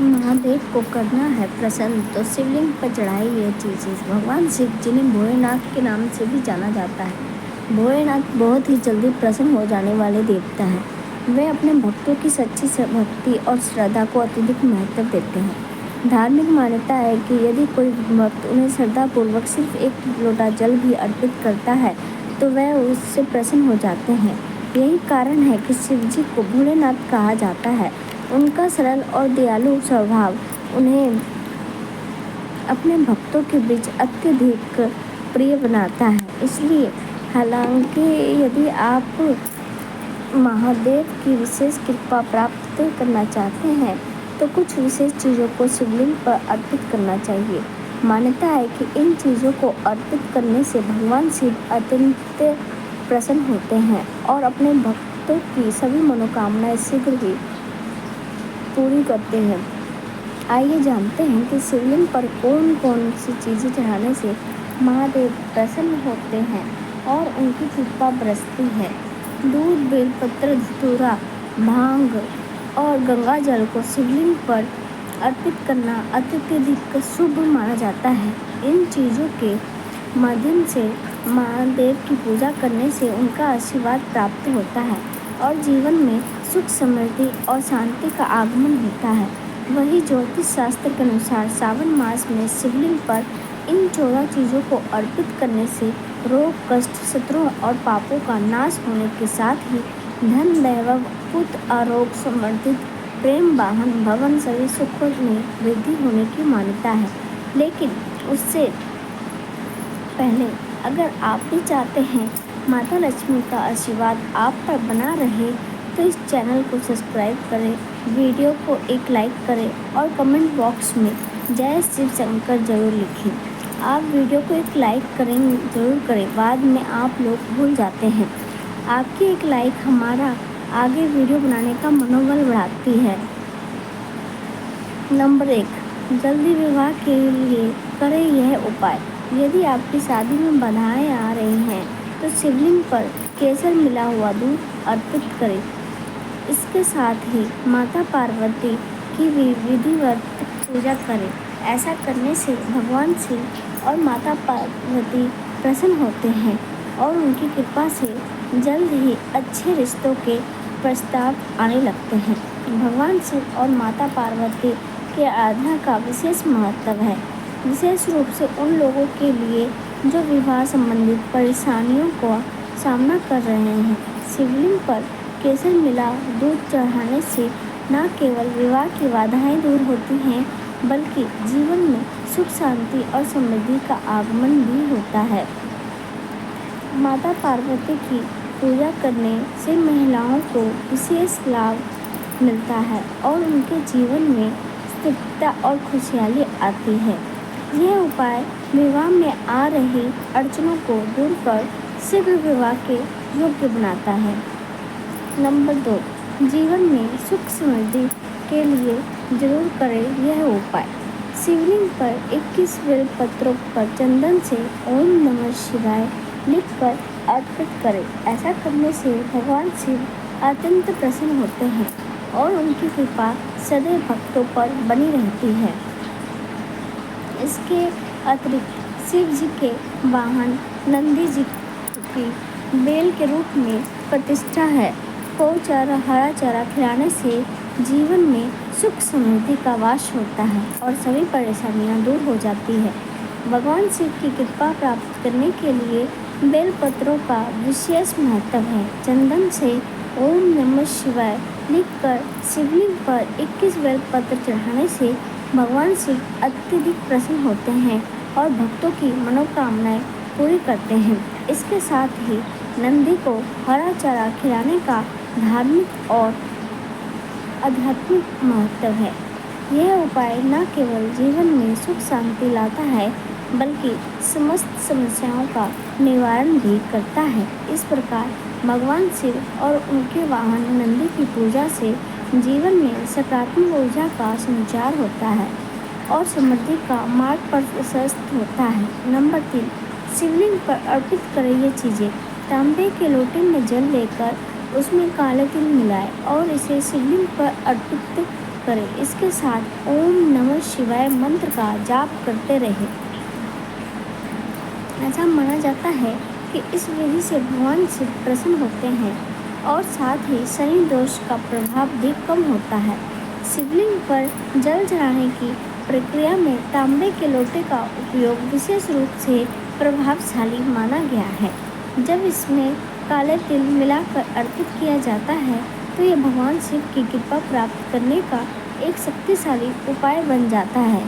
महादेव को करना है प्रसन्न तो शिवलिंग पर चढ़ाई ये चीज़ें। भगवान शिव जिन्हें भोलेनाथ के नाम से भी जाना जाता है। भोलेनाथ बहुत ही जल्दी प्रसन्न हो जाने वाले देवता हैं। वे अपने भक्तों की सच्ची भक्ति और श्रद्धा को अत्यधिक महत्व देते हैं। धार्मिक मान्यता है कि यदि कोई भक्त उन्हें श्रद्धापूर्वक सिर्फ एक लोटा जल भी अर्पित करता है तो वह उससे प्रसन्न हो जाते हैं। यही कारण है कि शिव जी को भोलेनाथ कहा जाता है। उनका सरल और दयालु स्वभाव उन्हें अपने भक्तों के बीच अत्यधिक प्रिय बनाता है। इसलिए हालांकि यदि आप महादेव की विशेष कृपा प्राप्त करना चाहते हैं तो कुछ विशेष चीज़ों को शिवलिंग पर अर्पित करना चाहिए। मान्यता है कि इन चीज़ों को अर्पित करने से भगवान शिव अत्यंत प्रसन्न होते हैं और अपने भक्तों की सभी मनोकामनाएं शीघ्र ही पूरी करते हैं। आइए जानते हैं कि शिवलिंग पर कौन कौन सी चीज़ें चढ़ाने से महादेव प्रसन्न होते हैं और उनकी कृपा बरसती है। दूध, बेलपत्र, धतूरा, भांग और गंगा जल को शिवलिंग पर अर्पित करना अत्यधिक शुभ माना जाता है। इन चीज़ों के माध्यम से महादेव की पूजा करने से उनका आशीर्वाद प्राप्त होता है और जीवन में सुख, समृद्धि और शांति का आगमन होता है। वही ज्योतिष शास्त्र के अनुसार सावन मास में शिवलिंग पर इन 14 चीज़ों को अर्पित करने से रोग, कष्ट, शत्रुओं और पापों का नाश होने के साथ ही धन, वैभव, पुत्र, आरोग्य, समृद्धि, प्रेम, वाहन, भवन सभी सुखों में वृद्धि होने की मान्यता है। लेकिन उससे पहले अगर आप भी चाहते हैं माता लक्ष्मी का आशीर्वाद आप पर बना रहे तो इस चैनल को सब्सक्राइब करें, वीडियो को एक लाइक करें और कमेंट बॉक्स में जय शिव शंकर जरूर लिखें। आप वीडियो को एक लाइक जरूर करें, बाद में आप लोग भूल जाते हैं। आपकी एक लाइक हमारा आगे वीडियो बनाने का मनोबल बढ़ाती है। नंबर 1, जल्दी विवाह के लिए करें यह उपाय। यदि आपकी शादी में बाधाएं आ रही हैं तो शिवलिंग पर केसर मिला हुआ दूध अर्पित करें। इसके साथ ही माता पार्वती की भी विधिवत पूजा करें। ऐसा करने से भगवान शिव और माता पार्वती प्रसन्न होते हैं और उनकी कृपा से जल्द ही अच्छे रिश्तों के प्रस्ताव आने लगते हैं। भगवान शिव और माता पार्वती के आराधना का विशेष महत्व है, विशेष रूप से उन लोगों के लिए जो विवाह संबंधित परेशानियों का सामना कर रहे हैं। शिवलिंग पर केसर मिला दूध चढ़ाने से न केवल विवाह की बाधाएं दूर होती हैं बल्कि जीवन में सुख, शांति और समृद्धि का आगमन भी होता है। माता पार्वती की पूजा करने से महिलाओं को विशेष लाभ मिलता है और उनके जीवन में स्थिरता और खुशहाली आती है। यह उपाय विवाह में आ रही अड़चनों को दूर कर शीघ्र विवाह के योग्य बनाता है। नंबर 2, जीवन में सुख समृद्धि के लिए जरूर करें यह उपाय। शिवलिंग पर 21 बेल पत्रों पर चंदन से ओम नमः शिवाय लिखकर अर्पित करें। ऐसा करने से भगवान शिव अत्यंत प्रसन्न होते हैं और उनकी कृपा सदैव भक्तों पर बनी रहती है। इसके अतिरिक्त शिव जी के वाहन नंदी जी की बेल के रूप में प्रतिष्ठा है। को चारा, हरा चारा खिलाने से जीवन में सुख समृद्धि का वास होता है और सभी परेशानियां दूर हो जाती है। भगवान शिव की कृपा प्राप्त करने के लिए बेल पत्रों का विशेष महत्व है। चंदन से ओम नमः शिवाय लिखकर शिवलिंग पर 21 बेल पत्र चढ़ाने से भगवान शिव अत्यधिक प्रसन्न होते हैं और भक्तों की मनोकामनाएं पूरी करते हैं। इसके साथ ही नंदी को हरा चारा खिलाने का धार्मिक और आध्यात्मिक महत्व है। यह उपाय न केवल जीवन में सुख शांति लाता है बल्कि समस्त समस्याओं का निवारण भी करता है। इस प्रकार भगवान शिव और उनके वाहन नंदी की पूजा से जीवन में सकारात्मक ऊर्जा का संचार होता है और समृद्धि का मार्ग प्रशस्त होता है। नंबर 3, शिवलिंग पर अर्पित करें ये चीज़ें। तांबे के लोटे में जल लेकर उसमें काले तिल मिलाएं और इसे शिवलिंग पर अर्पित करें। इसके साथ ओम नमः शिवाय मंत्र का जाप करते रहें। ऐसा माना जाता है कि इस विधि से भगवान शिव प्रसन्न होते हैं और साथ ही शनि दोष का प्रभाव भी कम होता है। शिवलिंग पर जल चढ़ाने की प्रक्रिया में तांबे के लोटे का उपयोग विशेष रूप से प्रभावशाली माना गया है। जब इसमें काले तिल मिलाकर अर्पित किया जाता है तो यह भगवान शिव की कृपा प्राप्त करने का एक शक्तिशाली उपाय बन जाता है।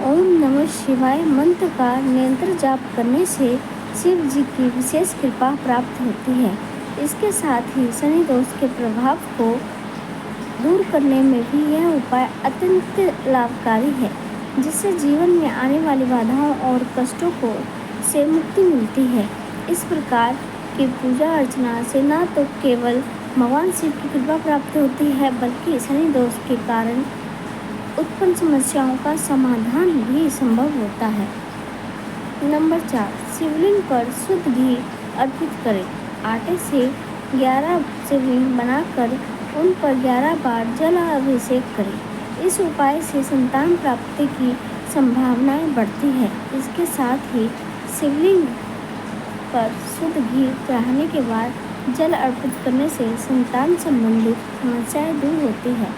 ओम नमः शिवाय मंत्र का निरंतर जाप करने से शिव जी की विशेष कृपा प्राप्त होती है। इसके साथ ही शनि दोष के प्रभाव को दूर करने में भी यह उपाय अत्यंत लाभकारी है, जिससे जीवन में आने वाली बाधाओं और कष्टों से मुक्ति मिलती है। इस प्रकार की पूजा अर्चना से न तो केवल भगवान शिव की कृपा प्राप्त होती है, बल्कि शनि दोष के कारण उत्पन्न समस्याओं का समाधान भी संभव होता है। नंबर 4, शिवलिंग पर शुद्ध घी अर्पित करें। आटे से 11 शिवलिंग बनाकर उन पर 11 बार जल अभिषेक करें। इस उपाय से संतान प्राप्ति की संभावनाएं बढ़ती है। इसके साथ ही शिवलिंग पर शुद्ध घी चढ़ाने के बाद जल अर्पित करने से संतान संबंधित समस्याएं दूर होती है।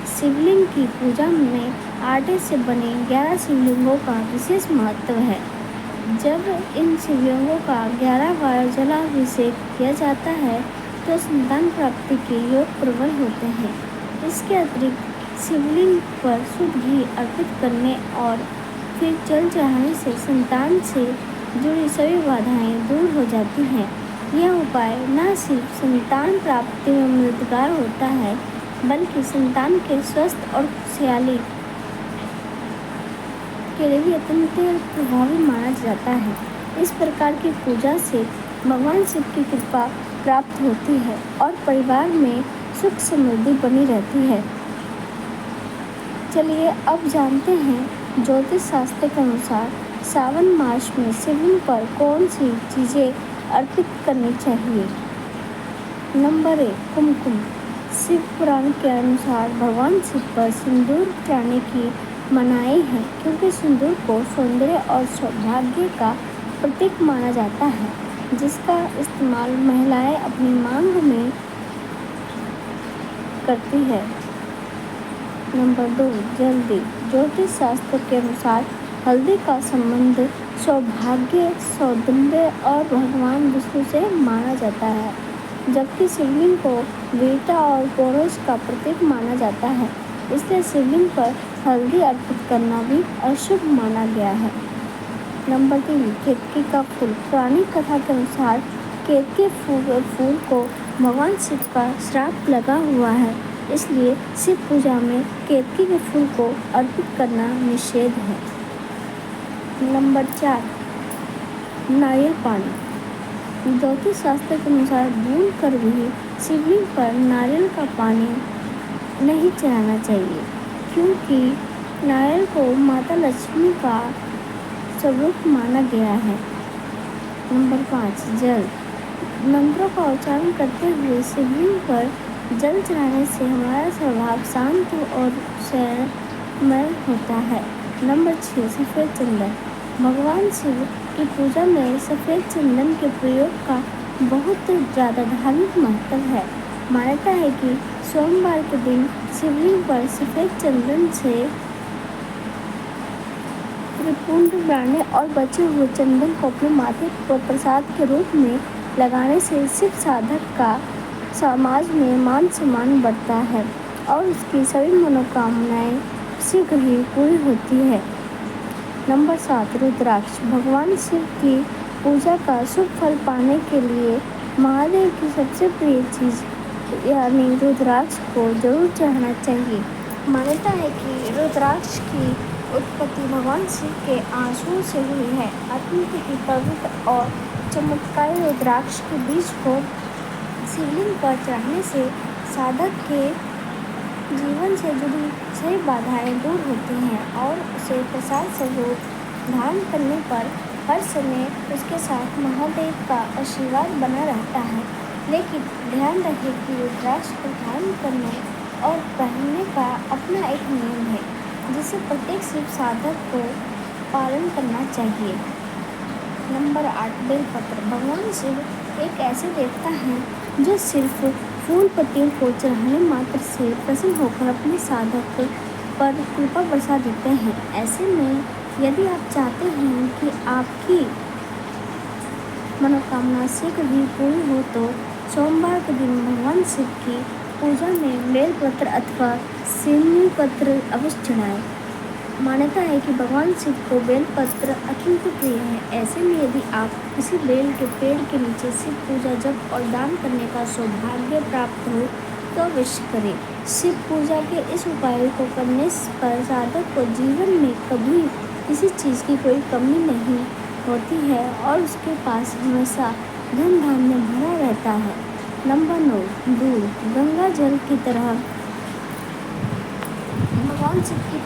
शिवलिंग की पूजा में आटे से बने 11 शिवलिंगों का विशेष महत्व है। जब इन शिवलिंगों का 11 बार जलाभिषेक किया जाता है तो संतान प्राप्ति के योग प्रबल होते हैं। इसके अतिरिक्त शिवलिंग पर शुद्ध घी अर्पित करने और फिर जल चढ़ाने से संतान से जुड़ी सभी बाधाएं दूर हो जाती हैं। यह उपाय न सिर्फ संतान प्राप्ति में मददगार होता है, बल्कि संतान के स्वस्थ और खुशहाली के लिए भी अत्यंत प्रभावी माना जाता है। इस प्रकार की पूजा से भगवान शिव की कृपा प्राप्त होती है और परिवार में सुख समृद्धि बनी रहती है। चलिए अब जानते हैं ज्योतिष शास्त्र के अनुसार सावन मास में शिवलिंग पर कौन सी चीज़ें अर्पित करनी चाहिए। नंबर 1, कुमकुम। शिव पुराण के अनुसार भगवान शिव पर सिंदूर चढ़ाने की मनाही है, क्योंकि सिंदूर को सौंदर्य और सौभाग्य का प्रतीक माना जाता है, जिसका इस्तेमाल महिलाएं अपनी मांग में करती है। नंबर 2, जल्दी। ज्योतिष शास्त्र के अनुसार हल्दी का संबंध सौभाग्य, सौंदर्य और भगवान विष्णु से माना जाता है, जबकि शिवलिंग को वीरता और पौरुष का प्रतीक माना जाता है। इसलिए शिवलिंग पर हल्दी अर्पित करना भी अशुभ माना गया है। नंबर 3, केतकी का फूल। पुरानी कथा के अनुसार केतकी फूल को भगवान शिव का श्राप लगा हुआ है, इसलिए शिव पूजा में केतकी के फूल को अर्पित करना निषेध है। नंबर 4, नारियल पानी। ज्योतिष शास्त्र के अनुसार भूल कर भी शिवलिंग पर नारियल का पानी नहीं चढ़ाना चाहिए, क्योंकि नारियल को माता लक्ष्मी का स्वरूप माना गया है। नंबर 5, जल। मंत्रों का उच्चारण करते हुए शिवलिंग पर जल चढ़ाने से हमारा स्वभाव शांत और संयममय होता है। नंबर 6, सफ़ेद चंदन। भगवान शिव की पूजा में सफ़ेद चंदन के प्रयोग का बहुत ज़्यादा धार्मिक महत्व है। मान्यता है कि सोमवार के दिन शिवलिंग पर सफ़ेद चंदन से त्रिपुंड बनाने और बचे हुए चंदन को अपने माथे पर प्रसाद के रूप में लगाने से शिव साधक का समाज में मान सम्मान बढ़ता है और उसकी सभी मनोकामनाएं शीघ्र ही पूरी होती है। नंबर 7, रुद्राक्ष। भगवान शिव की पूजा का शुभ फल पाने के लिए महादेव की सबसे प्रिय चीज़ यानी रुद्राक्ष को जरूर चढ़ाना चाहिए। मान्यता है कि रुद्राक्ष की उत्पत्ति भगवान शिव के आंसुओं से हुई है। अत्यंत ही पवित्र और चमत्कारी रुद्राक्ष के बीज को शिवलिंग पर चढ़ाने से साधक के जीवन से जुड़ी सभी बाधाएं दूर होती हैं और उसे प्रसाद स्वरूप धारण करने पर हर समय उसके साथ महादेव का आशीर्वाद बना रहता है। लेकिन ध्यान रखें कि रुद्राक्ष को धारण करने और पहनने का अपना एक नियम है जिसे प्रत्येक शिव साधक को पालन करना चाहिए। नंबर 8, बेलपत्र। भगवान शिव एक ऐसे देवता हैं जो सिर्फ फूल पत्तियों को चढ़ाने मात्र से प्रसन्न होकर अपने साधक पर कृपा बरसा देते हैं। ऐसे में यदि आप चाहते हैं कि आपकी मनोकामना शीघ्र ही पूरी हो तो सोमवार के दिन भगवान शिव की पूजा में बेलपत्र अथवा सिमी पत्र अवश्य चढ़ाएं। मान्यता है कि भगवान शिव को बेलपत्र अत्यंत प्रिय है। ऐसे में यदि आप किसी बेल के पेड़ के नीचे शिव पूजा जप और दान करने का सौभाग्य प्राप्त हो तो अवश्य करें। शिव पूजा के इस उपाय को करने पर साधक को जीवन में कभी किसी चीज़ की कोई कमी नहीं होती है और उसके पास हमेशा धन धान्य भरा रहता है। नंबर 9, दूध। गंगा जल की तरह भगवान शिव की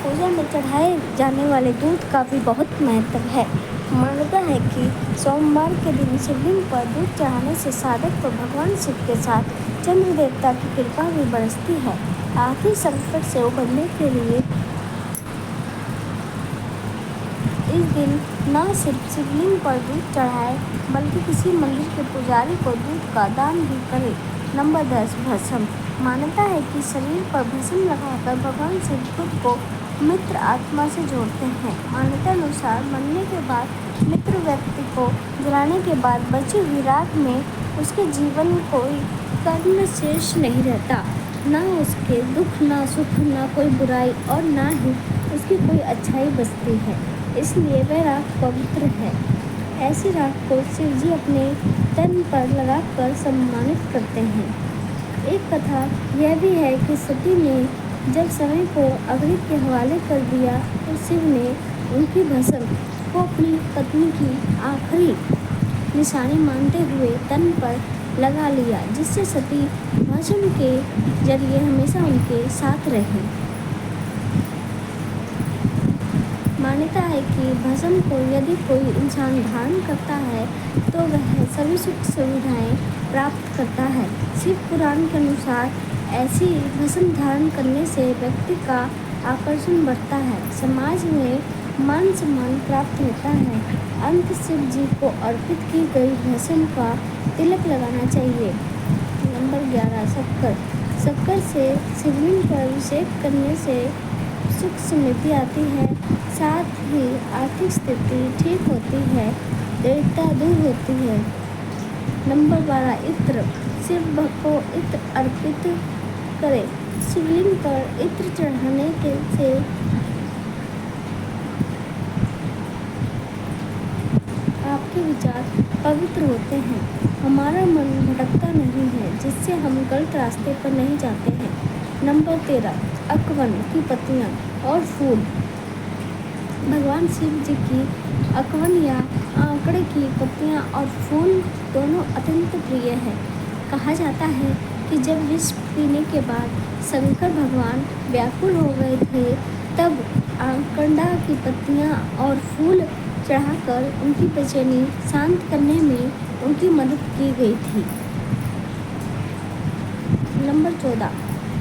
पूजा में चढ़ाए जाने वाले दूध का भी बहुत महत्व है। मान्यता है कि सोमवार के दिन शिवलिंग पर दूध चढ़ाने से साधक को भगवान शिव के साथ चंद्र देवता की कृपा भी बरसती है। आर्थिक संकट से उबरने के लिए इस दिन न सिर्फ शिवलिंग पर दूध चढ़ाए बल्कि किसी मंदिर के पुजारी को दूध का दान भी करें। नंबर 10, भस्म। मान्यता है कि शरीर पर भस्म लगाकर भगवान शिव खुद को मित्र आत्मा से जोड़ते हैं। मान्यता अनुसार मरने के बाद मित्र व्यक्ति को जलाने के बाद बची हुई राख में उसके जीवन कोई कर्म शेष नहीं रहता, न उसके दुख, न सुख, न कोई बुराई और न ही उसकी कोई अच्छाई बचती है। इसलिए वह राख पवित्र है। ऐसी राख को शिव जी अपने तन पर लगाकर सम्मानित करते हैं। एक कथा यह भी है कि सती ने जब समय को अग्नि के हवाले कर दिया तो शिव ने उनकी भस्म को अपनी पत्नी की आखिरी निशानी मानते हुए तन पर लगा लिया, जिससे सती भस्म के जरिए हमेशा उनके साथ रहे। मान्यता है कि भस्म को यदि कोई इंसान धारण करता है तो वह सभी सुख सुविधाएं प्राप्त करता है। शिव पुराण के अनुसार ऐसी भस्म धारण करने से व्यक्ति का आकर्षण बढ़ता है, समाज में मान सम्मान प्राप्त होता है। अंत शिव जी को अर्पित की गई भस्म का तिलक लगाना चाहिए। नंबर 11, शक्कर। शक्कर से शिवलिंग पर अभिषेक करने से सुख समृद्धि आती है, साथ ही आर्थिक स्थिति ठीक होती है, दरिद्रता दूर होती है। नंबर 12, इत्र। शिव को इत्र अर्पित करें। शिवलिंग पर इत्र चढ़ाने से आपके विचार पवित्र होते हैं, हमारा मन भटकता नहीं है, जिससे हम गलत रास्ते पर नहीं जाते हैं। नंबर 13, अकवन की पत्तियाँ और फूल। भगवान शिव जी की अकवन या आंकड़े की पत्तियाँ और फूल दोनों अत्यंत प्रिय है। कहा जाता है कि जब विष पीने के बाद शंकर भगवान व्याकुल हो गए थे तब आंकड़ा की पत्तियाँ और फूल चढ़ाकर उनकी बेचैनी शांत करने में उनकी मदद की गई थी। नंबर 14,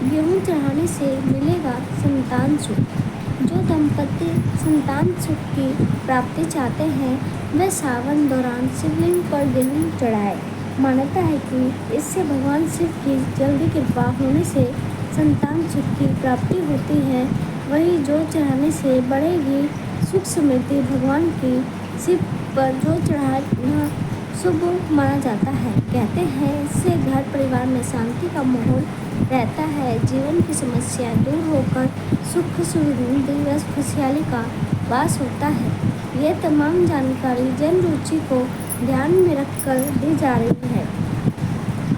गेहूँ चढ़ाने से मिलेगा संतान सुख। जो दंपति संतान सुख की प्राप्ति चाहते हैं वे सावन दौरान शिवलिंग पर गेहूँ चढ़ाए। मान्यता है कि इससे भगवान शिव की जल्दी कृपा होने से संतान सुख की प्राप्ति होती है। वहीं जो चढ़ाने से बढ़ेगी सुख समृद्धि। भगवान की शिव पर जो चढ़ाना शुभ माना जाता है। कहते हैं इससे घर परिवार में शांति का माहौल रहता है, जीवन की समस्याएं दूर होकर सुख समृद्धि व खुशहाली का वास होता है। यह तमाम जानकारी जन रुचि को ध्यान में रखकर दी जा रही है।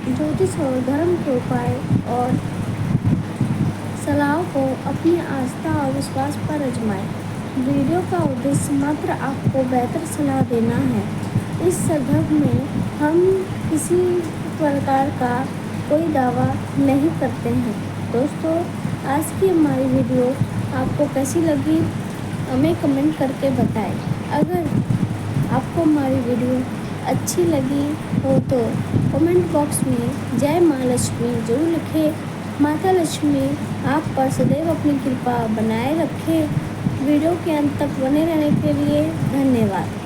ज्योतिष और धर्म के उपाय और सलाह को अपनी आस्था और विश्वास पर आजमाएं। वीडियो का उद्देश्य मात्र आपको बेहतर सलाह देना है। इस संदर्भ में हम किसी प्रकार का कोई दावा नहीं करते हैं। दोस्तों, आज की हमारी वीडियो आपको कैसी लगी हमें कमेंट करके बताएं। अगर आपको हमारी वीडियो अच्छी लगी हो तो कमेंट बॉक्स में जय माँ लक्ष्मी जरूर लिखें माता लक्ष्मी आप पर सदैव अपनी कृपा बनाए रखे। वीडियो के अंत तक बने रहने के लिए धन्यवाद।